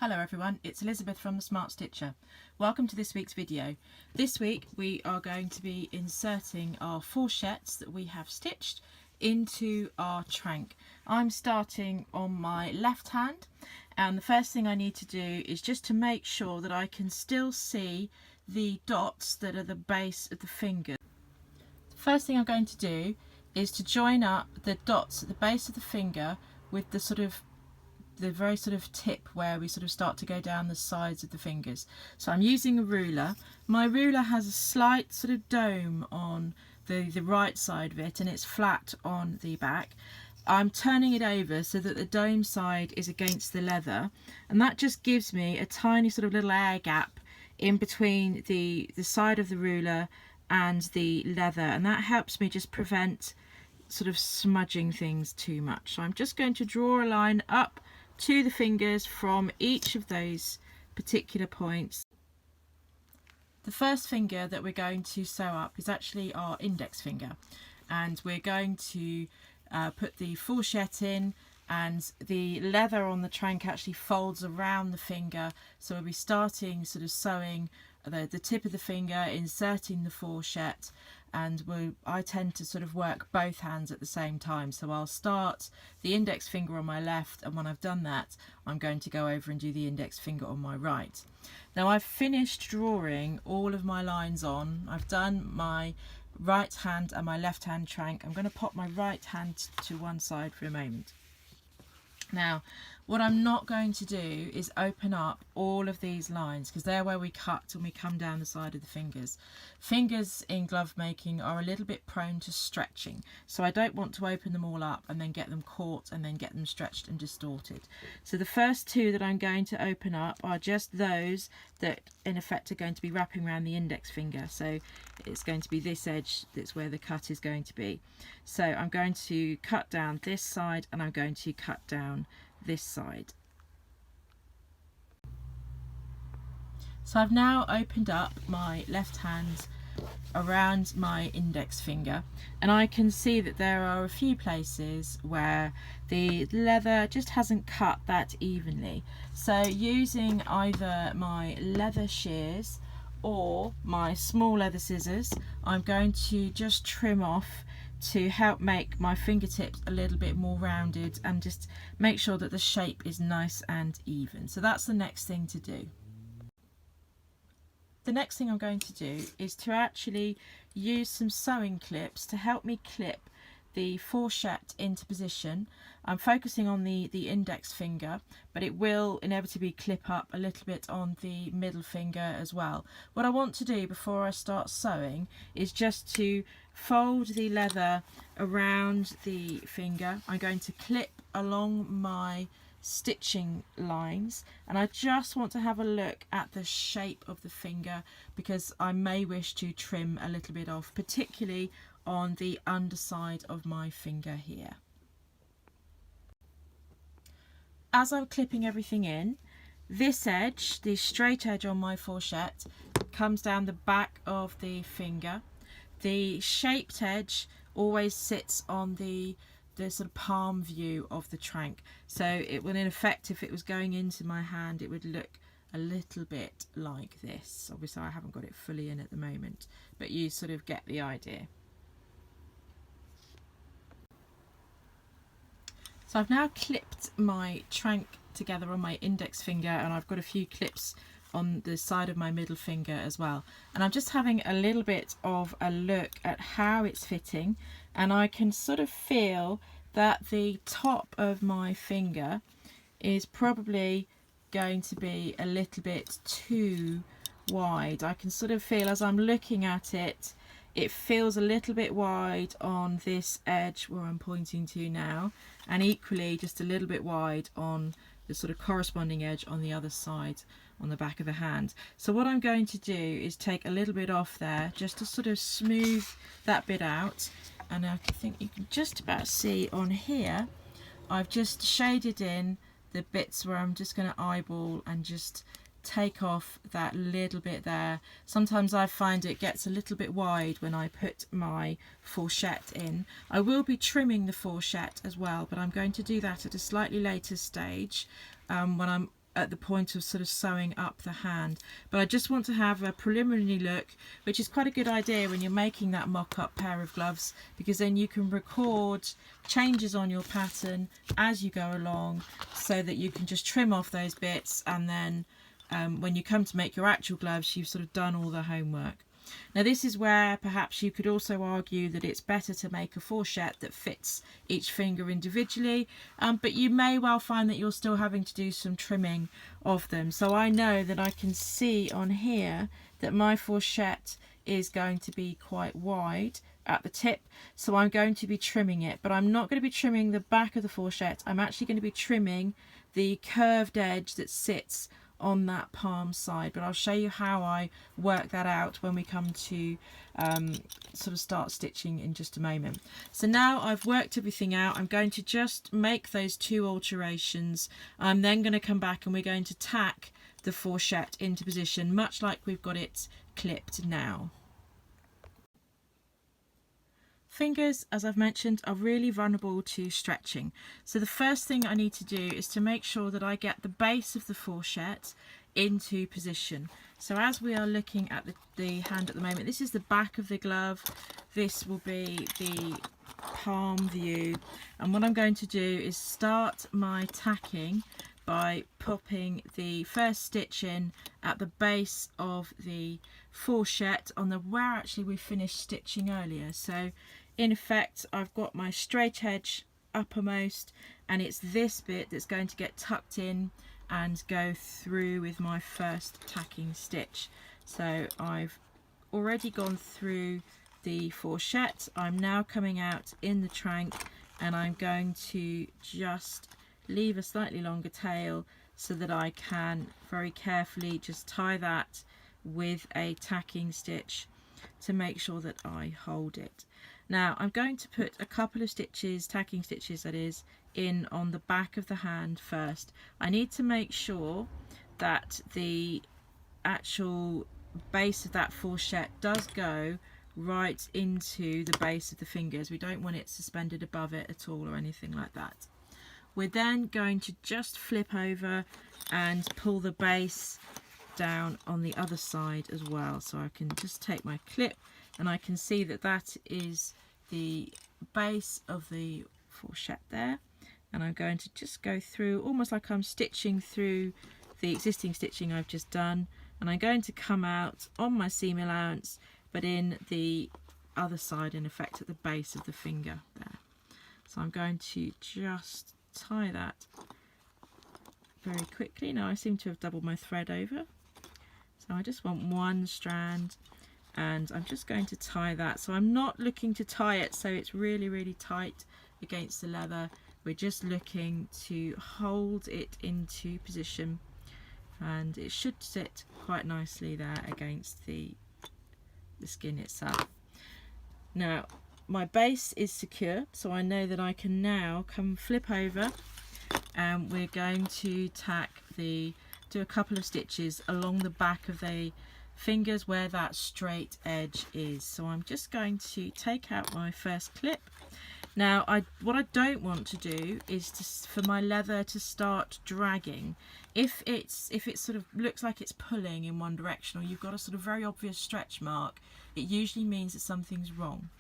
Hello everyone, it's Elizabeth from The Smart Stitcher. Welcome to this week's video. This week we are going to be inserting our fourchettes that we have stitched into our trank. I'm starting on my left hand, and the first thing I need to do is just to make sure that I can still see the dots that are the base of the finger. The first thing I'm going to do is to join up the dots at the base of the finger with the very tip where we start to go down the sides of the fingers. So I'm using a ruler. My ruler has a slight dome on the right side of it, and it's flat on the back. I'm turning it over so that the dome side is against the leather, and that just gives me a tiny little air gap in between the side of the ruler and the leather, and that helps me just prevent smudging things too much. So I'm just going to draw a line up to the fingers from each of those particular points. The first finger that we're going to sew up is actually our index finger, and we're going to put the fourchette in, and the leather on the trank actually folds around the finger, so we'll be starting sewing the tip of the finger, inserting the fourchette, and I tend to work both hands at the same time. So I'll start the index finger on my left, and when I've done that I'm going to go over and do the index finger on my right. Now I've finished drawing all of my lines on. I've done my right hand and my left hand trank. I'm going to pop my right hand to one side for a moment. Now what I'm not going to do is open up all of these lines, because they're where we cut when we come down the side of the fingers. Fingers in glove making are a little bit prone to stretching, so I don't want to open them all up and then get them caught and then get them stretched and distorted. So the first two that I'm going to open up are just those that in effect are going to be wrapping around the index finger. So it's going to be this edge that's where the cut is going to be. So I'm going to cut down this side, and I'm going to cut down this side. So I've now opened up my left hand around my index finger, and I can see that there are a few places where the leather just hasn't cut that evenly. So using either my leather shears or my small leather scissors, I'm going to just trim off to help make my fingertips a little bit more rounded and just make sure that the shape is nice and even. So that's the next thing to do. The next thing I'm going to do is to actually use some sewing clips to help me clip the fourchette into position. I'm focusing on the index finger, but it will inevitably clip up a little bit on the middle finger as well. What I want to do before I start sewing is just to fold the leather around the finger. I'm going to clip along my stitching lines, and I just want to have a look at the shape of the finger, because I may wish to trim a little bit off, particularly on the underside of my finger here. As I'm clipping everything in, this edge, the straight edge on my fourchette, comes down the back of the finger. The shaped edge always sits on the palm view of the trank, so it will, in effect, if it was going into my hand, it would look a little bit like this. Obviously I haven't got it fully in at the moment, but you get the idea. So I've now clipped my trank together on my index finger, and I've got a few clips on the side of my middle finger as well, and I'm just having a little bit of a look at how it's fitting, and I can feel that the top of my finger is probably going to be a little bit too wide. I can feel, as I'm looking at it, it feels a little bit wide on this edge where I'm pointing to now, and equally just a little bit wide on the corresponding edge on the other side on the back of the hand. So what I'm going to do is take a little bit off there just to smooth that bit out, and I think you can just about see on here I've just shaded in the bits where I'm just going to eyeball and just take off that little bit there. Sometimes I find it gets a little bit wide when I put my fourchette in. I will be trimming the fourchette as well, but I'm going to do that at a slightly later stage when I'm at the point of sort of sewing up the hand. But I just want to have a preliminary look, which is quite a good idea when you're making that mock-up pair of gloves, because then you can record changes on your pattern as you go along, so that you can just trim off those bits, and then when you come to make your actual gloves, you've sort of done all the homework. Now this is where perhaps you could also argue that it's better to make a fourchette that fits each finger individually, but you may well find that you're still having to do some trimming of them. So I know that I can see on here that my fourchette is going to be quite wide at the tip, so I'm going to be trimming it, but I'm not going to be trimming the back of the fourchette. I'm actually going to be trimming the curved edge that sits on that palm side, but I'll show you how I work that out when we come to sort of start stitching in just a moment. So now I've worked everything out, I'm going to just make those 2 alterations. I'm then going to come back and we're going to tack the fourchette into position, much like we've got it clipped now. Fingers, as I've mentioned, are really vulnerable to stretching. So the first thing I need to do is to make sure that I get the base of the fourchette into position. So as we are looking at the hand at the moment, this is the back of the glove, this will be the palm view, and what I'm going to do is start my tacking by popping the first stitch in at the base of the fourchette on the where actually we finished stitching earlier. So in effect I've got my straight edge uppermost, and it's this bit that's going to get tucked in and go through with my first tacking stitch. So I've already gone through the fourchette, I'm now coming out in the trank, and I'm going to just leave a slightly longer tail so that I can very carefully just tie that with a tacking stitch to make sure that I hold it. Now I'm going to put a couple of stitches, tacking stitches that is, in on the back of the hand first. I need to make sure that the actual base of that fourchette does go right into the base of the fingers. We don't want it suspended above it at all or anything like that. We're then going to just flip over and pull the base down on the other side as well. So I can just take my clip and I can see that that is the base of the fourchette there, and I'm going to just go through almost like I'm stitching through the existing stitching I've just done, and I'm going to come out on my seam allowance but in the other side, in effect at the base of the finger there. So I'm going to just tie that very quickly. Now I seem to have doubled my thread over, so I just want one strand and I'm just going to tie that. So I'm not looking to tie it so it's really tight against the leather, we're just looking to hold it into position, and it should sit quite nicely there against the skin itself. Now my base is secure, so I know that I can now come flip over, and we're going to tack do a couple of stitches along the back of the fingers where that straight edge is. So I'm just going to take out my first clip. Now what I don't want to do is for my leather to start dragging. If it sort of looks like it's pulling in one direction, or you've got a sort of very obvious stretch mark, it usually means that something's wrong.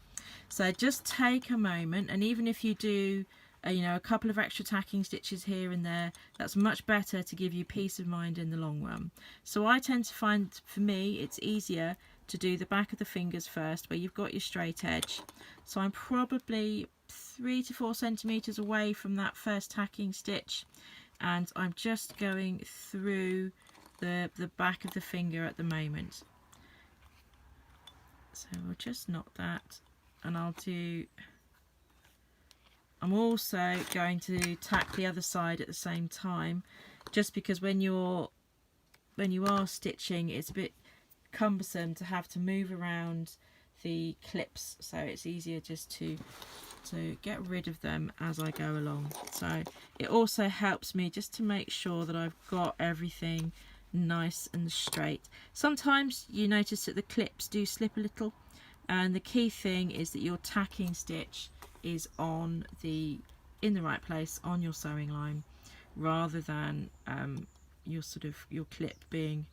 So just take a moment, and even if you do a couple of extra tacking stitches here and there, that's much better to give you peace of mind in the long run. So I tend to find, for me, it's easier to do the back of the fingers first, where you've got your straight edge. So I'm probably 3 to 4 centimeters away from that first tacking stitch, and I'm just going through the back of the finger at the moment. So we'll just knot that, and I'm also going to tack the other side at the same time, just because when you are stitching, it's a bit cumbersome to have to move around the clips, so it's easier just to get rid of them as I go along. So it also helps me just to make sure that I've got everything nice and straight. Sometimes you notice that the clips do slip a little, and the key thing is that your tacking stitch is in the right place on your sewing line, rather than your your clip being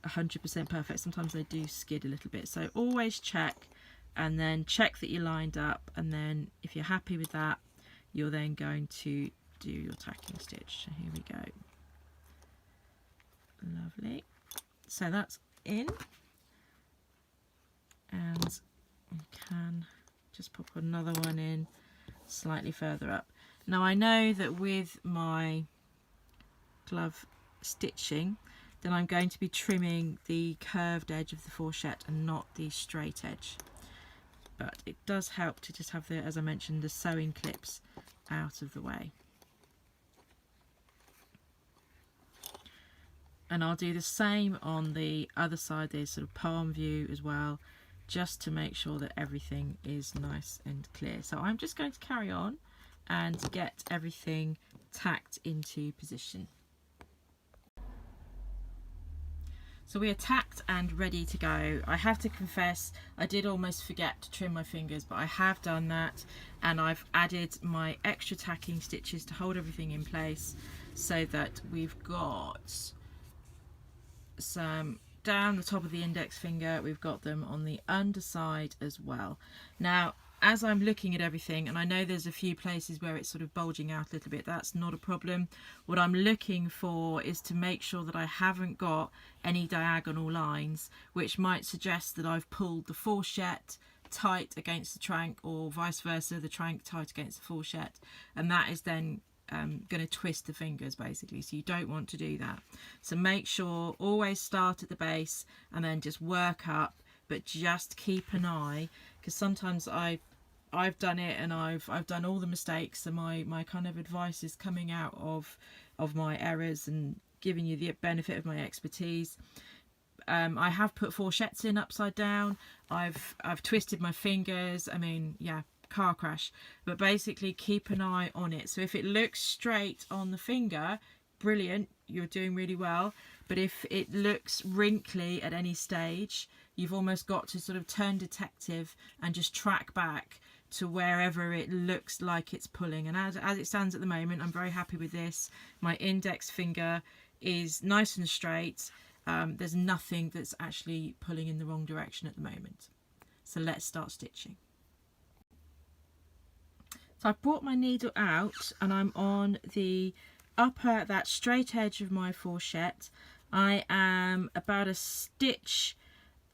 100% perfect. Sometimes they do skid a little bit, so always check, and then check that you're lined up, and then if you're happy with that, you're then going to do your tacking stitch. So here we go. Lovely. So that's in, and we can just pop another one in slightly further up. Now I know that with my glove stitching, then I'm going to be trimming the curved edge of the fourchette and not the straight edge, but it does help to just have the, as I mentioned, the sewing clips out of the way. And I'll do the same on the other side, the sort of palm view as well, just to make sure that everything is nice and clear. So I'm just going to carry on and get everything tacked into position. So we are tacked and ready to go. I have to confess, I did almost forget to trim my fingers, but I have done that, and I've added my extra tacking stitches to hold everything in place, so that we've got some down the top of the index finger, we've got them on the underside as well. Now, as I'm looking at everything, and I know there's a few places where it's sort of bulging out a little bit, that's not a problem. What I'm looking for is to make sure that I haven't got any diagonal lines, which might suggest that I've pulled the fourchette tight against the trank, or vice versa, the trank tight against the fourchette, and that is then going to twist the fingers basically, so you don't want to do that. So make sure, always start at the base and then just work up, but just keep an eye, because sometimes I've done it and I've done all the mistakes, and my kind of advice is coming out of my errors and giving you the benefit of my expertise. I have put fourchettes in upside down, I've twisted my fingers, I mean, yeah, car crash. But basically keep an eye on it. So if it looks straight on the finger, brilliant, you're doing really well. But if it looks wrinkly at any stage, you've almost got to sort of turn detective and just track back to wherever it looks like it's pulling. And as it stands at the moment, I'm very happy with this. My index finger is nice and straight. There's nothing that's actually pulling in the wrong direction at the moment. So let's start stitching. So I've brought my needle out and I'm on the upper, that straight edge of my fourchette. I am about a stitch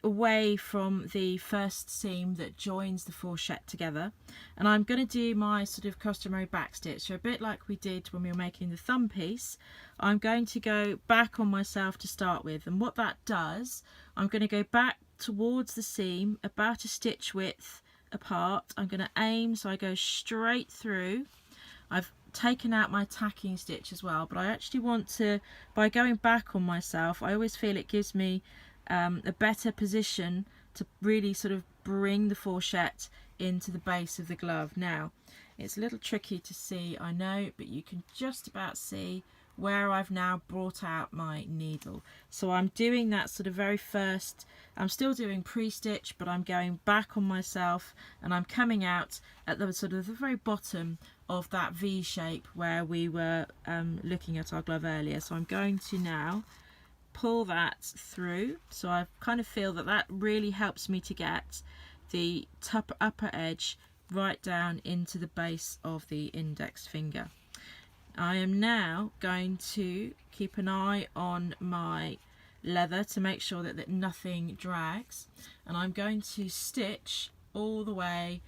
away from the first seam that joins the fourchette together, and I'm going to do my sort of customary back stitch. So a bit like we did when we were making the thumb piece, I'm going to go back on myself to start with, and what that does, I'm going to go back towards the seam about a stitch width apart. I'm going to aim so I go straight through. I've taken out my tacking stitch as well, but I actually want to, by going back on myself, I always feel it gives me a better position to really sort of bring the fourchette into the base of the glove. Now it's a little tricky to see, I know, but you can just about see where I've now brought out my needle. So I'm doing that sort of very first, I'm still doing pre-stitch, but I'm going back on myself and I'm coming out at the sort of the very bottom of that V shape where we were looking at our glove earlier. So I'm going to now pull that through, so I kind of feel that that really helps me to get the top upper edge right down into the base of the index finger. I am now going to keep an eye on my leather to make sure that nothing drags, and I'm going to stitch all the way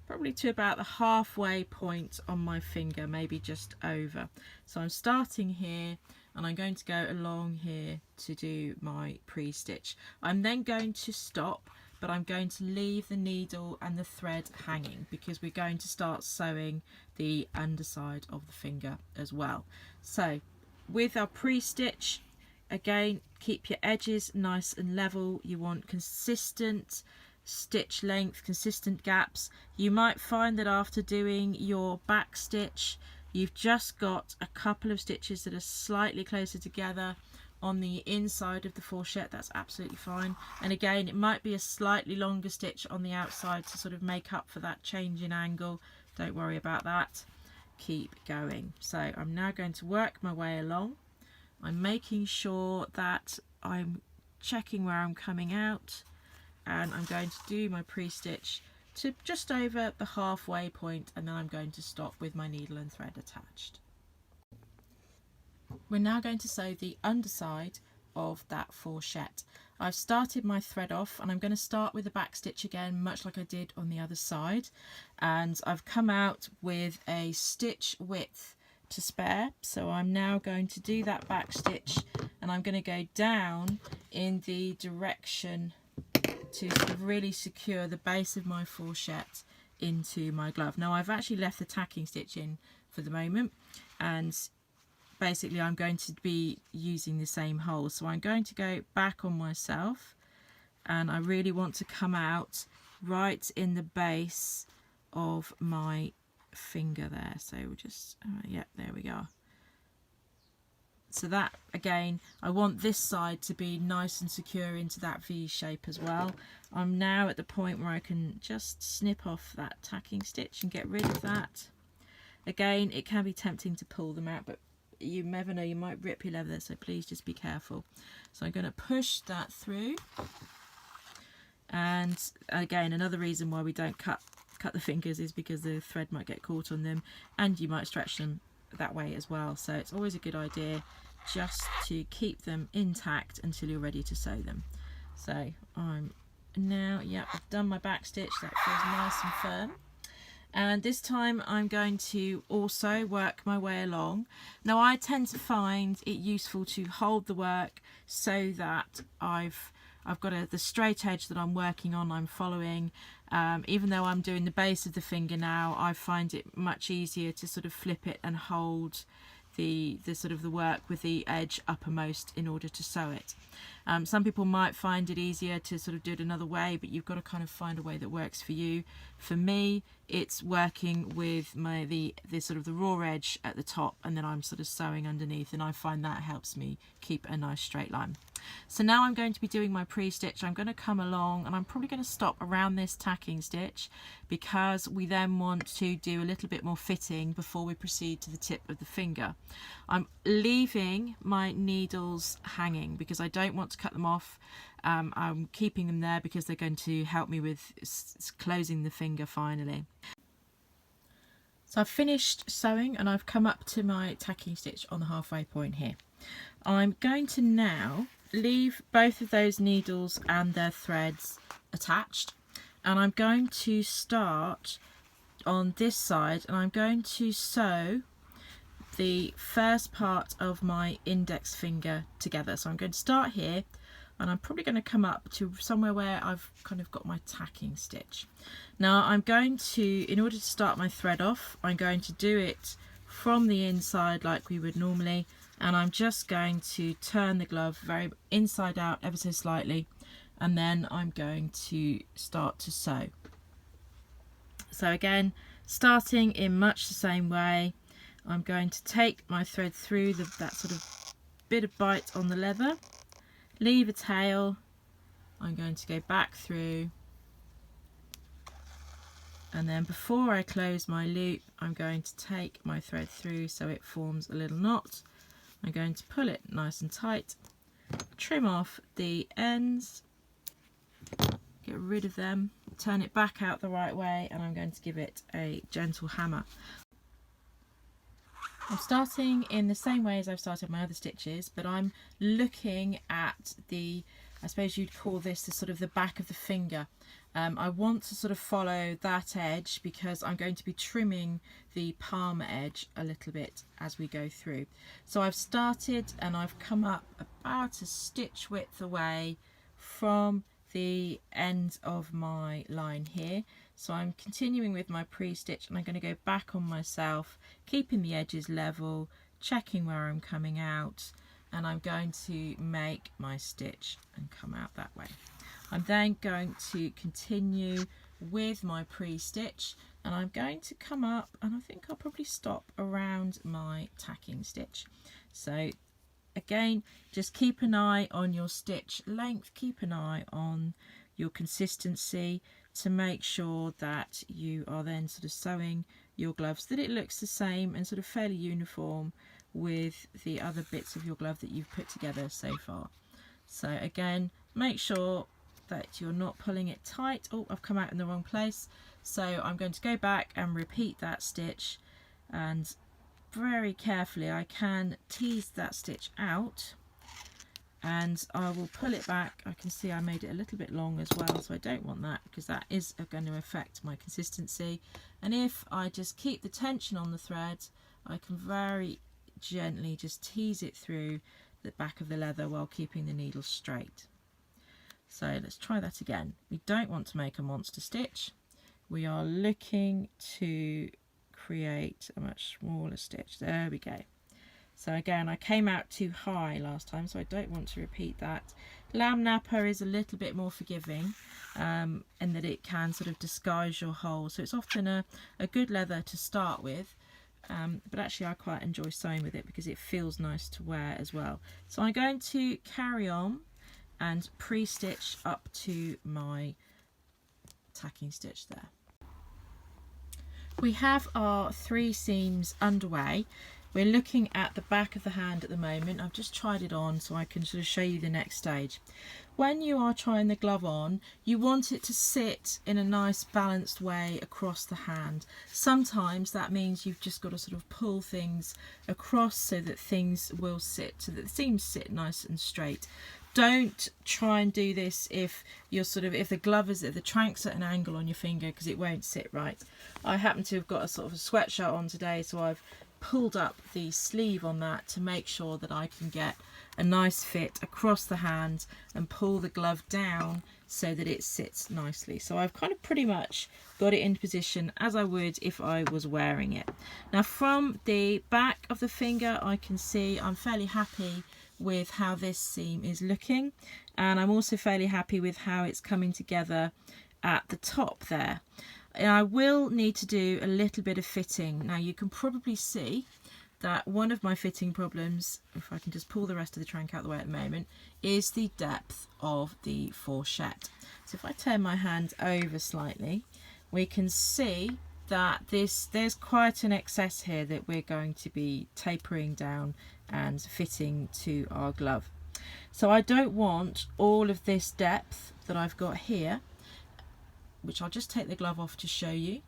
probably to about the halfway point on my finger, maybe just over. So I'm starting here and I'm going to go along here to do my pre-stitch. I'm then going to stop, but I'm going to leave the needle and the thread hanging because we're going to start sewing the underside of the finger as well. So with our pre-stitch, again, keep your edges nice and level. You want consistent stitch length, consistent gaps. You might find that after doing your back stitch, you've just got a couple of stitches that are slightly closer together on the inside of the fourchette. That's absolutely fine. And again, it might be a slightly longer stitch on the outside to sort of make up for that change in angle. Don't worry about that. Keep going. So I'm now going to work my way along. I'm making sure that I'm checking where I'm coming out, and I'm going to do my pre-stitch to just over the halfway point, and then I'm going to stop with my needle and thread attached. We're now going to sew the underside of that fourchette. I've started my thread off, and I'm going to start with the back stitch again, much like I did on the other side, and I've come out with a stitch width to spare, so I'm now going to do that back stitch, and I'm going to go down in the direction to sort of really secure the base of my fourchette into my glove. Now I've actually left the tacking stitch in for the moment, and basically I'm going to be using the same hole, so I'm going to go back on myself, and I really want to come out right in the base of my finger there. So we'll just yeah, there we go. So that, again, I want this side to be nice and secure into that V shape as well. I'm now at the point where I can just snip off that tacking stitch and get rid of that. Again, it can be tempting to pull them out, but you never know, you might rip your leather, so please just be careful. So I'm going to push that through, and again, another reason why we don't cut the fingers is because the thread might get caught on them, and you might stretch them that way as well. So it's always a good idea just to keep them intact until you're ready to sew them. So I'm now, yeah, I've done my back stitch, that feels nice and firm. And this time I'm going to also work my way along. Now I tend to find it useful to hold the work so that I've got the straight edge that I'm working on, I'm following. Even though I'm doing the base of the finger now, I find it much easier to sort of flip it and hold the sort of the work with the edge uppermost in order to sew it. Some people might find it easier to sort of do it another way, but you've got to kind of find a way that works for you. For me, it's working with the sort of the raw edge at the top, and then I'm sort of sewing underneath, and I find that helps me keep a nice straight line. So now I'm going to be doing my pre-stitch. I'm going to come along, and I'm probably going to stop around this tacking stitch, because we then want to do a little bit more fitting before we proceed to the tip of the finger. I'm leaving my needles hanging because I don't want to cut them off. I'm keeping them there because they're going to help me with closing the finger finally. So I've finished sewing, and I've come up to my tacking stitch on the halfway point here. I'm going to now leave both of those needles and their threads attached, and I'm going to start on this side, and I'm going to sew the first part of my index finger together. So I'm going to start here, and I'm probably going to come up to somewhere where I've kind of got my tacking stitch. Now I'm going to, in order to start my thread off, I'm going to do it from the inside like we would normally, and I'm just going to turn the glove very inside out ever so slightly, and then I'm going to start to sew. So again, starting in much the same way, I'm going to take my thread through that sort of bit of bite on the leather, leave a tail, I'm going to go back through, and then before I close my loop, I'm going to take my thread through so it forms a little knot. I'm going to pull it nice and tight, trim off the ends, get rid of them, turn it back out the right way, and I'm going to give it a gentle hammer. I'm starting in the same way as I've started my other stitches, but I'm looking at the, I suppose you'd call this the sort of the back of the finger. I want to sort of follow that edge because I'm going to be trimming the palm edge a little bit as we go through. So I've started, and I've come up about a stitch width away from the end of my line here. So I'm continuing with my pre-stitch, and I'm going to go back on myself, keeping the edges level, checking where I'm coming out, and I'm going to make my stitch and come out that way. I'm then going to continue with my pre-stitch, and I'm going to come up, and I think I'll probably stop around my tacking stitch. So again, just keep an eye on your stitch length, keep an eye on your consistency to make sure that you are then sort of sewing your gloves, that it looks the same and sort of fairly uniform with the other bits of your glove that you've put together so far. So again, make sure that you're not pulling it tight. Oh, I've come out in the wrong place. So I'm going to go back and repeat that stitch, and very carefully I can tease that stitch out, and I will pull it back. I can see I made it a little bit long as well, so I don't want that because that is going to affect my consistency. And if I just keep the tension on the thread, I can very gently just tease it through the back of the leather while keeping the needle straight. So let's try that again. We don't want to make a monster stitch. We are looking to create a much smaller stitch. There we go. So again, I came out too high last time, so I don't want to repeat that. Lamb nappa is a little bit more forgiving in that it can sort of disguise your holes. So it's often a good leather to start with, but actually I quite enjoy sewing with it because it feels nice to wear as well. So I'm going to carry on and pre-stitch up to my tacking stitch there. We have our 3 seams underway. We're looking at the back of the hand at the moment. I've just tried it on so I can sort of show you the next stage. When you are trying the glove on, you want it to sit in a nice balanced way across the hand. Sometimes that means you've just got to sort of pull things across so that things will sit, so that the seams sit nice and straight. Don't try and do this if you're if the glove is at the trank's at an angle on your finger, because it won't sit right. I happen to have got a sort of a sweatshirt on today, so I've pulled up the sleeve on that to make sure that I can get a nice fit across the hand and pull the glove down so that it sits nicely. So I've kind of pretty much got it in position as I would if I was wearing it. Now from the back of the finger I can see I'm fairly happy with how this seam is looking, and I'm also fairly happy with how it's coming together at the top there. And I will need to do a little bit of fitting. Now you can probably see that one of my fitting problems, if I can just pull the rest of the trank out of the way at the moment, is the depth of the fourchette. So if I turn my hand over slightly, we can see that there's quite an excess here that we're going to be tapering down and fitting to our glove. So I don't want all of this depth that I've got here, which I'll just take the glove off to show you.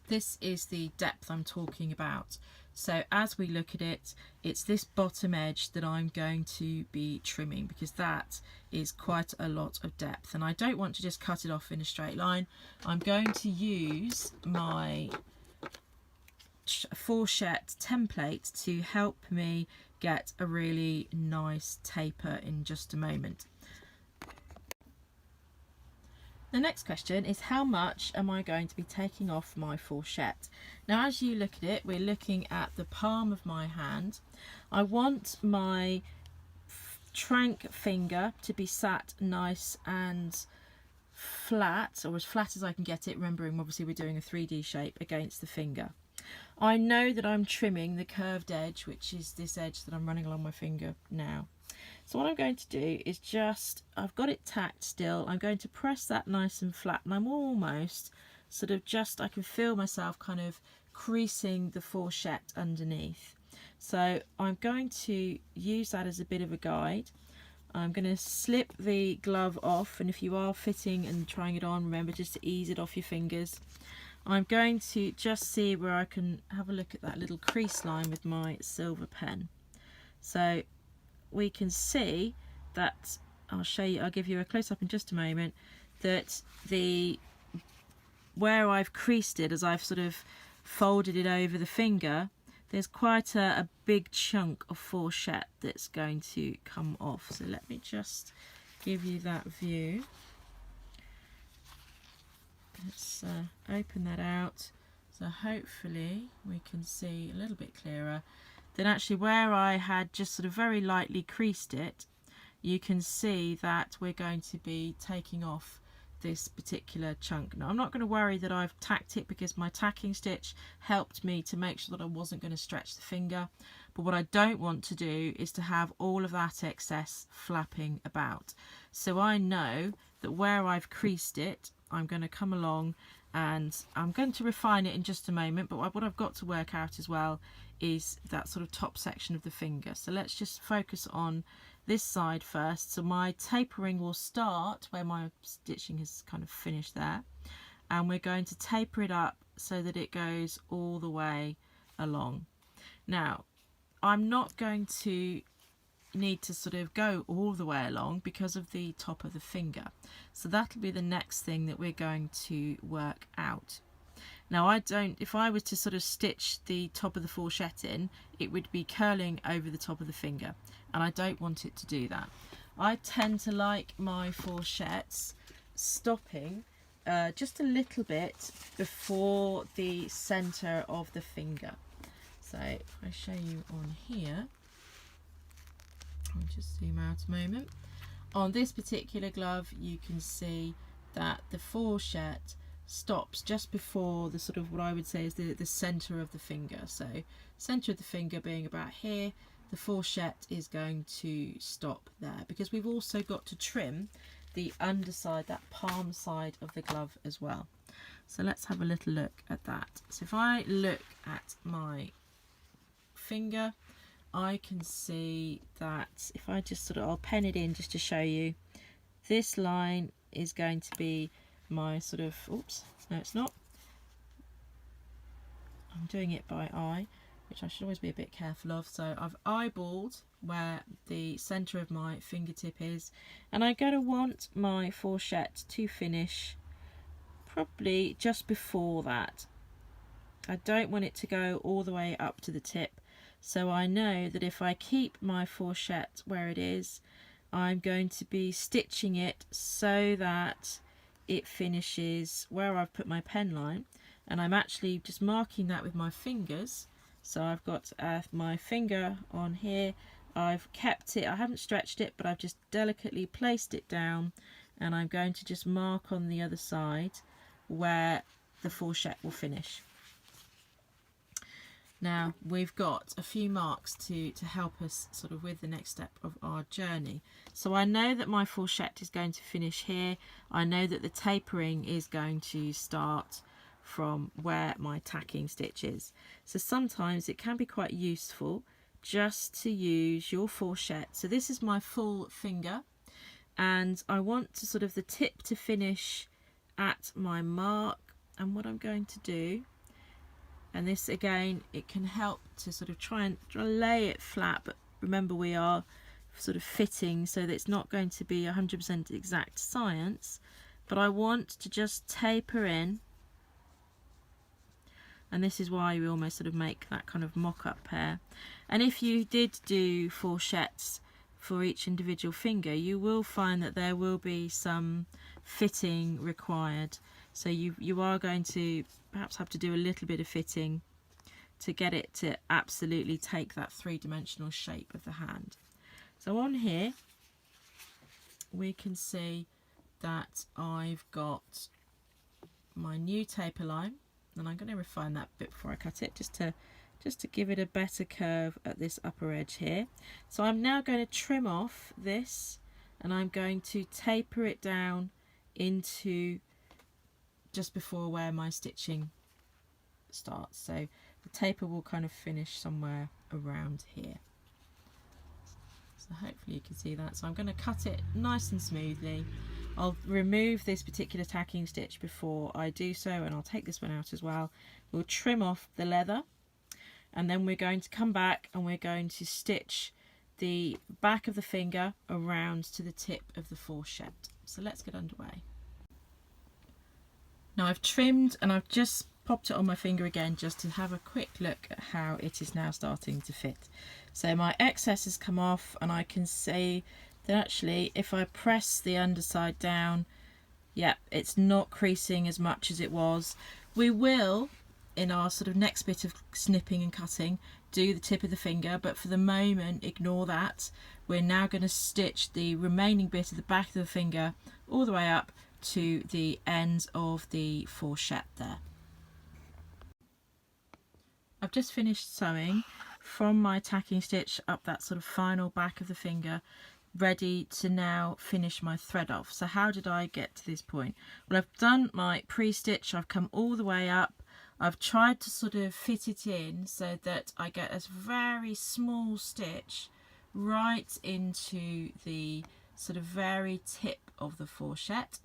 This is the depth I'm talking about. So as we look at it, it's this bottom edge that I'm going to be trimming, because that is quite a lot of depth and I don't want to just cut it off in a straight line. I'm going to use my fourchette template to help me get a really nice taper in just a moment. The next question is, how much am I going to be taking off my fourchette? Now as you look at it, we're looking at the palm of my hand. I want my trank finger to be sat nice and flat, or as flat as I can get it, remembering obviously we're doing a 3D shape, against the finger. I know that I'm trimming the curved edge, which is this edge that I'm running along my finger now. So what I'm going to do is I've got it tacked still, I'm going to press that nice and flat, and I'm almost sort of I can feel myself kind of creasing the fourchette underneath. So I'm going to use that as a bit of a guide. I'm going to slip the glove off, and if you are fitting and trying it on, remember just to ease it off your fingers. I'm going to just see where I can have a look at that little crease line with my silver pen. So we can see that, I'll give you a close-up in just a moment, that where I've creased it, as I've sort of folded it over the finger, there's quite a big chunk of fourchette that's going to come off. So let me just give you that view. Let's open that out, so hopefully we can see a little bit clearer. Then actually where I had just sort of very lightly creased it, you can see that we're going to be taking off this particular chunk. Now I'm not going to worry that I've tacked it, because my tacking stitch helped me to make sure that I wasn't going to stretch the finger. But what I don't want to do is to have all of that excess flapping about. So I know that where I've creased it, I'm going to come along and I'm going to refine it in just a moment, but what I've got to work out as well is that sort of top section of the finger. So let's just focus on this side first. So my tapering will start where my stitching has kind of finished there, and we're going to taper it up so that it goes all the way along. Now, I'm not going to need to sort of go all the way along because of the top of the finger, so that'll be the next thing that we're going to work out. Now, if I was to sort of stitch the top of the fourchette in, it would be curling over the top of the finger, and I don't want it to do that. I tend to like my fourchettes stopping just a little bit before the center of the finger. So if I show you on here, I'll just zoom out a moment. On this particular glove, you can see that the fourchette stops just before the sort of what I would say is the center of the finger. So center of the finger being about here, the fourchette is going to stop there, because we've also got to trim the underside, that palm side of the glove as well. So let's have a little look at that. So if I look at my finger, I can see that if I just sort of, I'll pen it in just to show you, this line is going to be my sort of, oops, no it's not, I'm doing it by eye, which I should always be a bit careful of. So I've eyeballed where the center of my fingertip is, and I'm going to want my fourchette to finish probably just before that. I don't want it to go all the way up to the tip. So I know that if I keep my fourchette where it is, I'm going to be stitching it so that it finishes where I've put my pen line, and I'm actually just marking that with my fingers. So I've got my finger on here, I've kept it, I haven't stretched it, but I've just delicately placed it down, and I'm going to just mark on the other side where the fourchette will finish. Now we've got a few marks to help us sort of with the next step of our journey. So I know that my fourchette is going to finish here. I know that the tapering is going to start from where my tacking stitch is. So sometimes it can be quite useful just to use your fourchette. So this is my full finger, and I want to sort of the tip to finish at my mark. And what I'm going to do, and this again, it can help to sort of try and lay it flat, but remember we are sort of fitting, so that it's not going to be 100% exact science, but I want to just taper in, and this is why we almost sort of make that kind of mock-up pair. And if you did do fourchettes for each individual finger, you will find that there will be some fitting required. So you are going to perhaps have to do a little bit of fitting to get it to absolutely take that three-dimensional shape of the hand. So on here we can see that I've got my new taper line, and I'm going to refine that bit before I cut it just to give it a better curve at this upper edge here. So I'm now going to trim off this, and I'm going to taper it down into just before where my stitching starts. So the taper will kind of finish somewhere around here. So hopefully you can see that. So I'm going to cut it nice and smoothly. I'll remove this particular tacking stitch before I do so, and I'll take this one out as well. We'll trim off the leather, and then we're going to come back and we're going to stitch the back of the finger around to the tip of the fourchette. So let's get underway. Now I've trimmed, and I've just popped it on my finger again just to have a quick look at how it is now starting to fit. So my excess has come off, and I can see that actually if I press the underside down, yeah, it's not creasing as much as it was. We will, in our sort of next bit of snipping and cutting, do the tip of the finger, but for the moment ignore that. We're now going to stitch the remaining bit of the back of the finger all the way up to the end of the fourchette there. I've just finished sewing from my tacking stitch up that sort of final back of the finger ready to now finish my thread off. So how did I get to this point? Well, I've done my pre-stitch, I've come all the way up, I've tried to sort of fit it in so that I get a very small stitch right into the sort of very tip of the fourchette,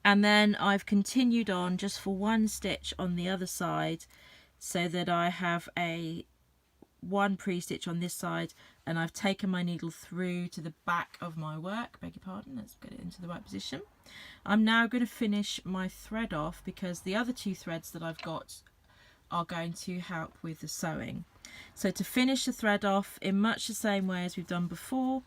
and then I've continued on just for one stitch on the other side so that I have one pre-stitch on this side, and I've taken my needle through to the back of my work. Beg your pardon, let's get it into the right position. I'm now going to finish my thread off because the other two threads that I've got are going to help with the sewing. So to finish the thread off in much the same way as we've done before,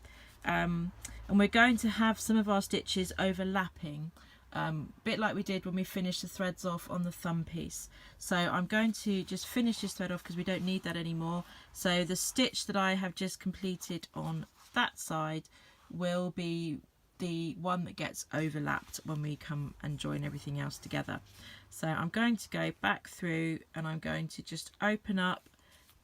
and we're going to have some of our stitches overlapping, a bit like we did when we finished the threads off on the thumb piece. So I'm going to just finish this thread off because we don't need that anymore. So the stitch that I have just completed on that side will be the one that gets overlapped when we come and join everything else together. So I'm going to go back through and I'm going to just open up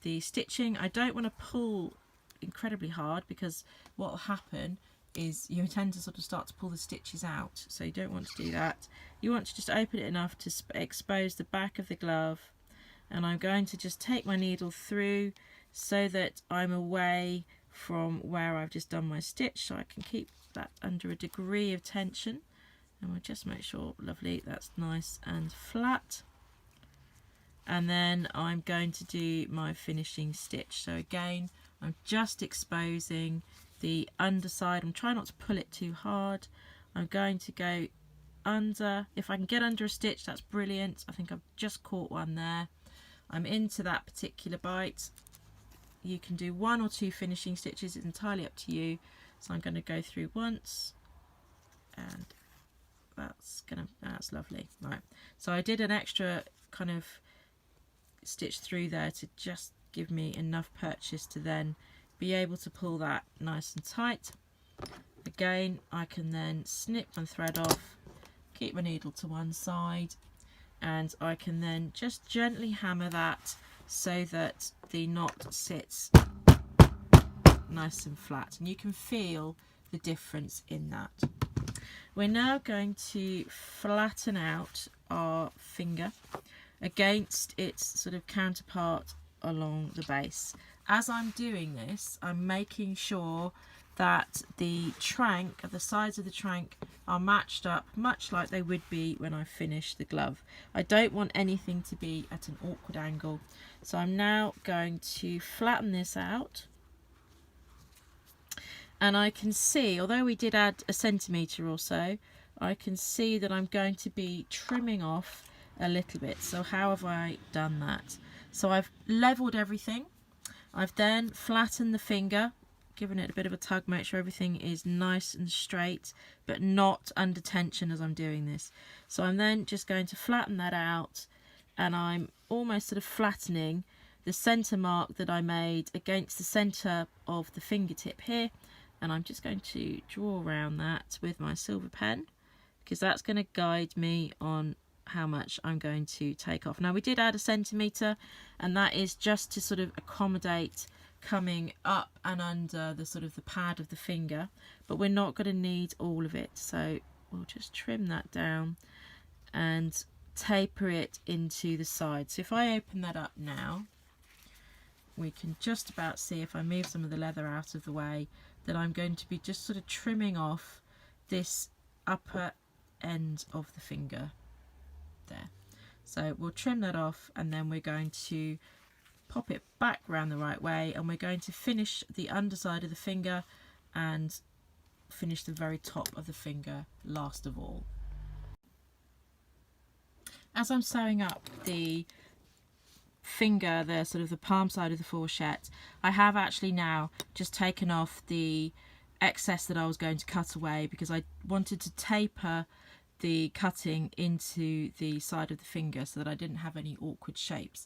the stitching. I don't want to pull incredibly hard because what will happen is you tend to sort of start to pull the stitches out, so you don't want to do that. You want to just open it enough to expose the back of the glove, and I'm going to just take my needle through so that I'm away from where I've just done my stitch, so I can keep that under a degree of tension, and we'll just make sure, lovely, that's nice and flat. And then I'm going to do my finishing stitch. So again, I'm just exposing the underside. I'm trying not to pull it too hard. I'm going to go under. If I can get under a stitch, that's brilliant. I think I've just caught one there. I'm into that particular bite. You can do one or two finishing stitches, it's entirely up to you. So I'm going to go through once, and that's lovely. Right, so I did an extra kind of stitch through there to just give me enough purchase to then be able to pull that nice and tight. Again, I can then snip my thread off, keep my needle to one side, and I can then just gently hammer that so that the knot sits nice and flat, and you can feel the difference in that. We're now going to flatten out our finger against its sort of counterpart along the base. As I'm doing this, I'm making sure that the trank, the sides of the trank, are matched up much like they would be when I finish the glove. I don't want anything to be at an awkward angle. So I'm now going to flatten this out. And I can see, although we did add a centimetre or so, I can see that I'm going to be trimming off a little bit. So how have I done that? So I've levelled everything. I've then flattened the finger, given it a bit of a tug, make sure everything is nice and straight, but not under tension as I'm doing this. So I'm then just going to flatten that out, and I'm almost sort of flattening the centre mark that I made against the centre of the fingertip here, and I'm just going to draw around that with my silver pen, because that's going to guide me on how much I'm going to take off. Now we did add a centimetre, and that is just to sort of accommodate coming up and under the sort of the pad of the finger, but we're not going to need all of it, so we'll just trim that down and taper it into the side. So if I open that up now, we can just about see, if I move some of the leather out of the way, that I'm going to be just sort of trimming off this upper end of the finger there. So we'll trim that off, and then we're going to pop it back round the right way, and we're going to finish the underside of the finger and finish the very top of the finger last of all. As I'm sewing up the finger, the sort of the palm side of the fourchette, I have actually now just taken off the excess that I was going to cut away, because I wanted to taper the cutting into the side of the finger so that I didn't have any awkward shapes.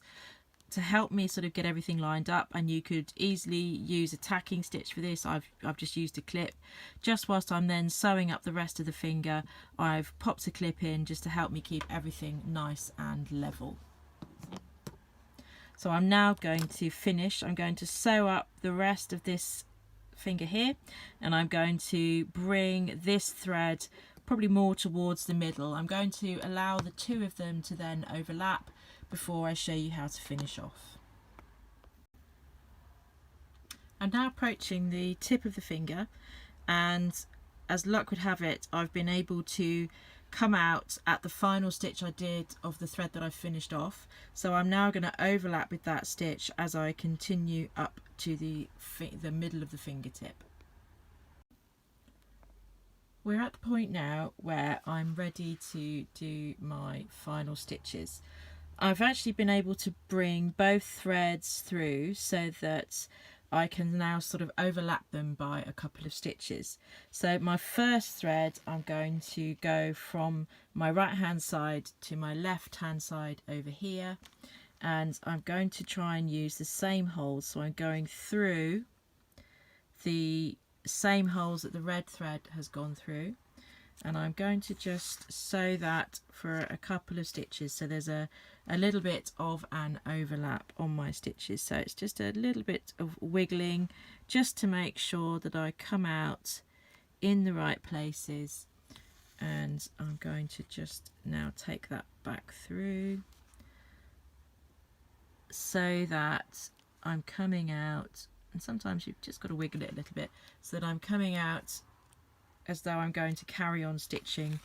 To help me sort of get everything lined up, and you could easily use a tacking stitch for this, I've just used a clip. Just whilst I'm then sewing up the rest of the finger, I've popped a clip in just to help me keep everything nice and level. So I'm now going to finish. I'm going to sew up the rest of this finger here, and I'm going to bring this thread probably more towards the middle. I'm going to allow the two of them to then overlap before I show you how to finish off. I'm now approaching the tip of the finger, and as luck would have it, I've been able to come out at the final stitch I did of the thread that I finished off. So I'm now going to overlap with that stitch as I continue up to the middle of the fingertip. We're at the point now where I'm ready to do my final stitches. I've actually been able to bring both threads through so that I can now sort of overlap them by a couple of stitches. So my first thread, I'm going to go from my right hand side to my left hand side over here, and I'm going to try and use the same holes. So I'm going through the same holes that the red thread has gone through, and I'm going to just sew that for a couple of stitches so there's a little bit of an overlap on my stitches. So it's just a little bit of wiggling just to make sure that I come out in the right places, and I'm going to just now take that back through so that I'm coming out, and sometimes you've just got to wiggle it a little bit so that I'm coming out as though I'm going to carry on stitching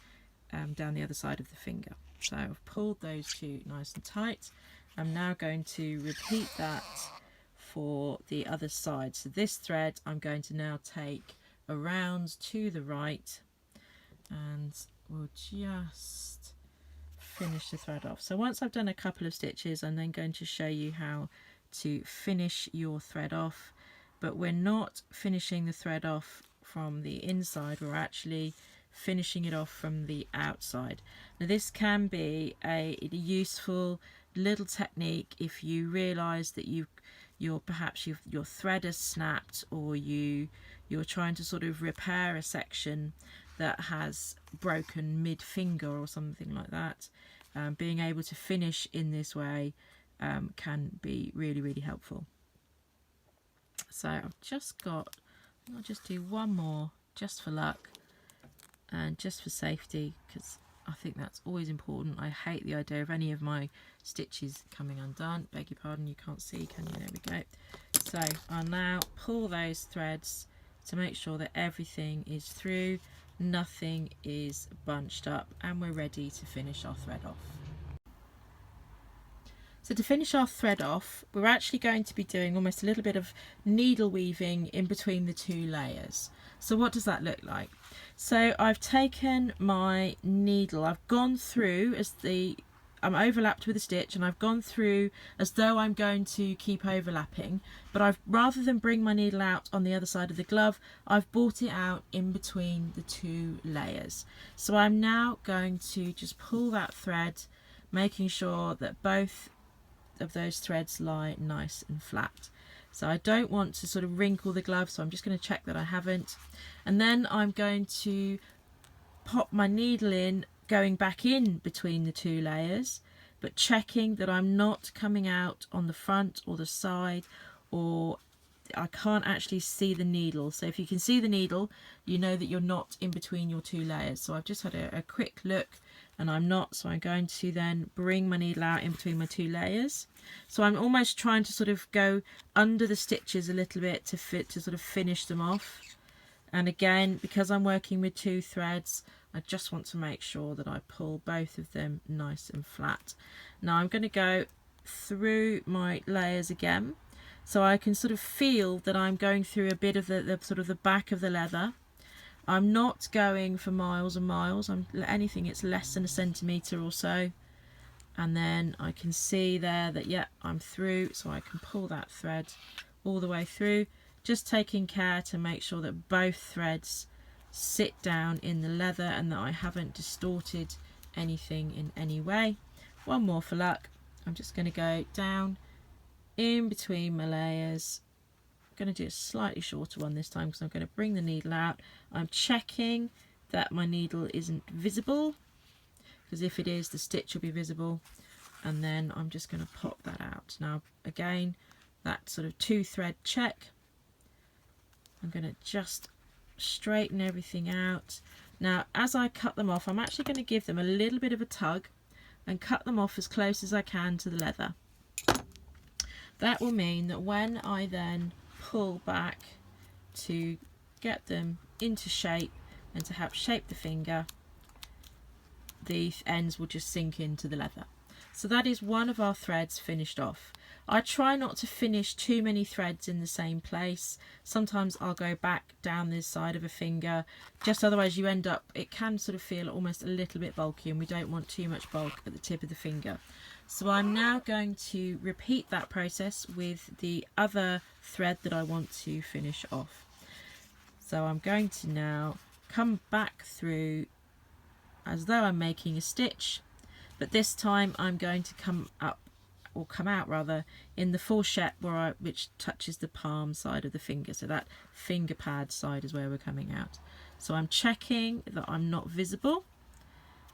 down the other side of the finger. So I've pulled those two nice and tight. I'm now going to repeat that for the other side. So this thread I'm going to now take around to the right, and we'll just finish the thread off. So once I've done a couple of stitches, I'm then going to show you how to finish your thread off, but we're not finishing the thread off from the inside, we're actually finishing it off from the outside. Now this can be a useful little technique if you realize that your thread has snapped, or you're trying to sort of repair a section that has broken mid finger or something like that. Being able to finish in this way can be really helpful. So I've just got, I'll just do one more just for luck and just for safety, because I think that's always important. I hate the idea of any of my stitches coming undone. Beg your pardon, you can't see, can you? There we go. So I'll now pull those threads to make sure that everything is through, nothing is bunched up, and we're ready to finish our thread off. So to finish our thread off, we're actually going to be doing almost a little bit of needle weaving in between the two layers. So what does that look like? So I've taken my needle, I've gone through I'm overlapped with a stitch, and I've gone through as though I'm going to keep overlapping, but rather than bring my needle out on the other side of the glove, I've brought it out in between the two layers. So I'm now going to just pull that thread, making sure that both of those threads lie nice and flat. So I don't want to sort of wrinkle the glove, so I'm just going to check that I haven't, and then I'm going to pop my needle in, going back in between the two layers, but checking that I'm not coming out on the front or the side, or I can't actually see the needle. So if you can see the needle, you know that you're not in between your two layers. So I've just had a quick look and I'm not, so I'm going to then bring my needle out in between my two layers. So I'm almost trying to sort of go under the stitches a little bit to sort of finish them off. And again, because I'm working with two threads, I just want to make sure that I pull both of them nice and flat. Now I'm going to go through my layers again, so I can sort of feel that I'm going through a bit of the sort of the back of the leather. I'm not going for miles and miles, anything it's less than a centimetre or so, and then I can see there that yeah, I'm through, so I can pull that thread all the way through, just taking care to make sure that both threads sit down in the leather and that I haven't distorted anything in any way. One more for luck. I'm just going to go down in between my layers. I'm going to do a slightly shorter one this time because I'm going to bring the needle out. I'm checking that my needle isn't visible, because if it is, the stitch will be visible, and then I'm just going to pop that out. Now again, that sort of two thread check, I'm going to just straighten everything out. Now as I cut them off, I'm actually going to give them a little bit of a tug and cut them off as close as I can to the leather. That will mean that when I then pull back to get them into shape and to help shape the finger, the ends will just sink into the leather. So that is one of our threads finished off. I try not to finish too many threads in the same place. Sometimes I'll go back down this side of a finger, just otherwise you end up, it can sort of feel almost a little bit bulky, and we don't want too much bulk at the tip of the finger. So I'm now going to repeat that process with the other thread that I want to finish off. So I'm going to now come back through as though I'm making a stitch, but this time I'm going to come up, or come out rather, in the fourchette which touches the palm side of the finger. So that finger pad side is where we're coming out. So I'm checking that I'm not visible,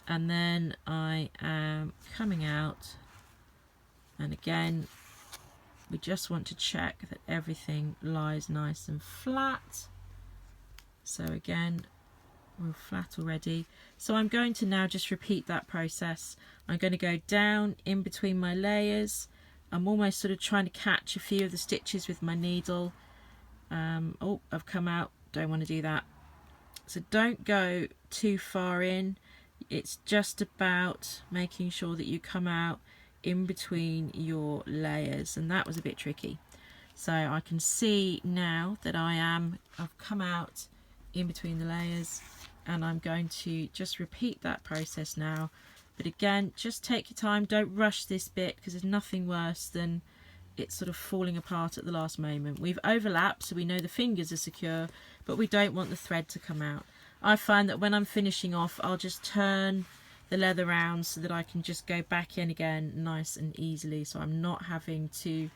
and then I am coming out, and again we just want to check that everything lies nice and flat. So again, we're flat already. So I'm going to now just repeat that process. I'm going to go down in between my layers. I'm almost sort of trying to catch a few of the stitches with my needle. Oh, I've come out, don't want to do that. So don't go too far in. It's just about making sure that you come out in between your layers, and that was a bit tricky. So I can see now that I've come out in between the layers, and I'm going to just repeat that process now. But again, just take your time, don't rush this bit, because there's nothing worse than it sort of falling apart at the last moment. We've overlapped, so we know the fingers are secure, but we don't want the thread to come out. I find that when I'm finishing off, I'll just turn the leather round so that I can just go back in again nice and easily, so I'm not having to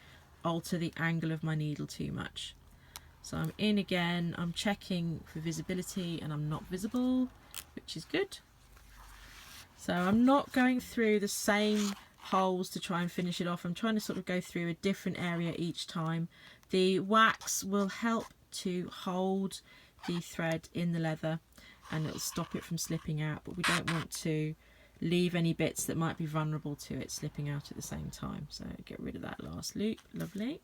alter the angle of my needle too much. So I'm in again, I'm checking for visibility, and I'm not visible, which is good. So I'm not going through the same holes to try and finish it off. I'm trying to sort of go through a different area each time. The wax will help to hold the thread in the leather, and it'll stop it from slipping out, but we don't want to leave any bits that might be vulnerable to it slipping out at the same time. So get rid of that last loop. Lovely.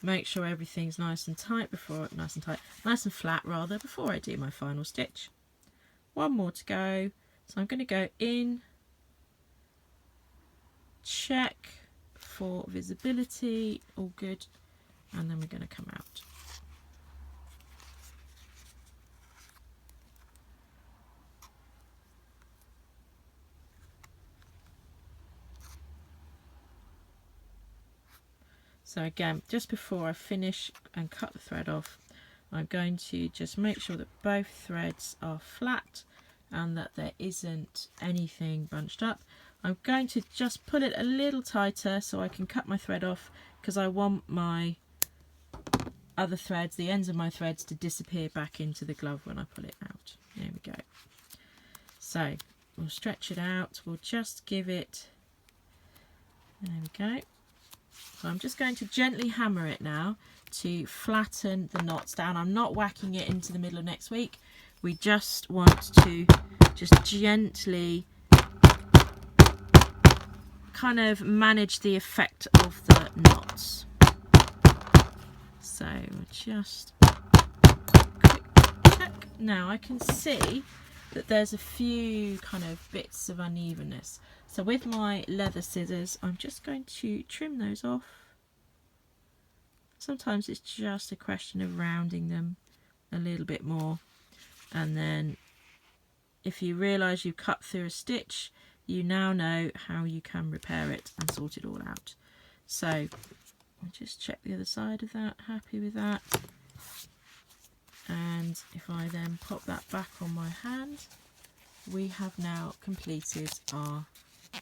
Make sure everything's nice and tight nice and flat rather, before I do my final stitch. One more to go. So I'm going to go in, check for visibility, all good, and then we're going to come out. So again, just before I finish and cut the thread off, I'm going to just make sure that both threads are flat and that there isn't anything bunched up. I'm going to just pull it a little tighter so I can cut my thread off, because I want my other threads, the ends of my threads, to disappear back into the glove when I pull it out. There we go. So we'll stretch it out, we'll just give it, there we go. So I'm just going to gently hammer it now to flatten the knots down. I'm not whacking it into the middle of next week. We just want to just gently kind of manage the effect of the knots. So just quick check. Now I can see that there's a few kind of bits of unevenness. So with my leather scissors, I'm just going to trim those off. Sometimes it's just a question of rounding them a little bit more. And then if you realise you cut through a stitch, you now know how you can repair it and sort it all out. So I'll just check the other side of that, happy with that. And if I then pop that back on my hand, we have now completed our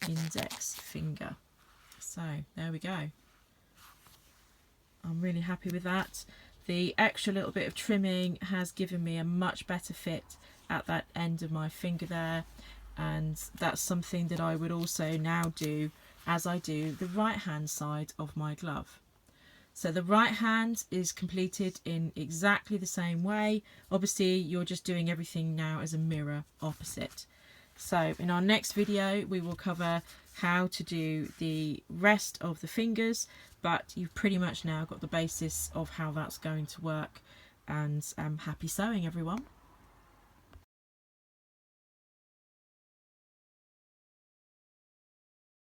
index finger. So there we go. I'm really happy with that. The extra little bit of trimming has given me a much better fit at that end of my finger there, and that's something that I would also now do as I do the right hand side of my glove. So the right hand is completed in exactly the same way. Obviously you're just doing everything now as a mirror opposite. So in our next video we will cover how to do the rest of the fingers, but you've pretty much now got the basis of how that's going to work. And happy sewing, everyone.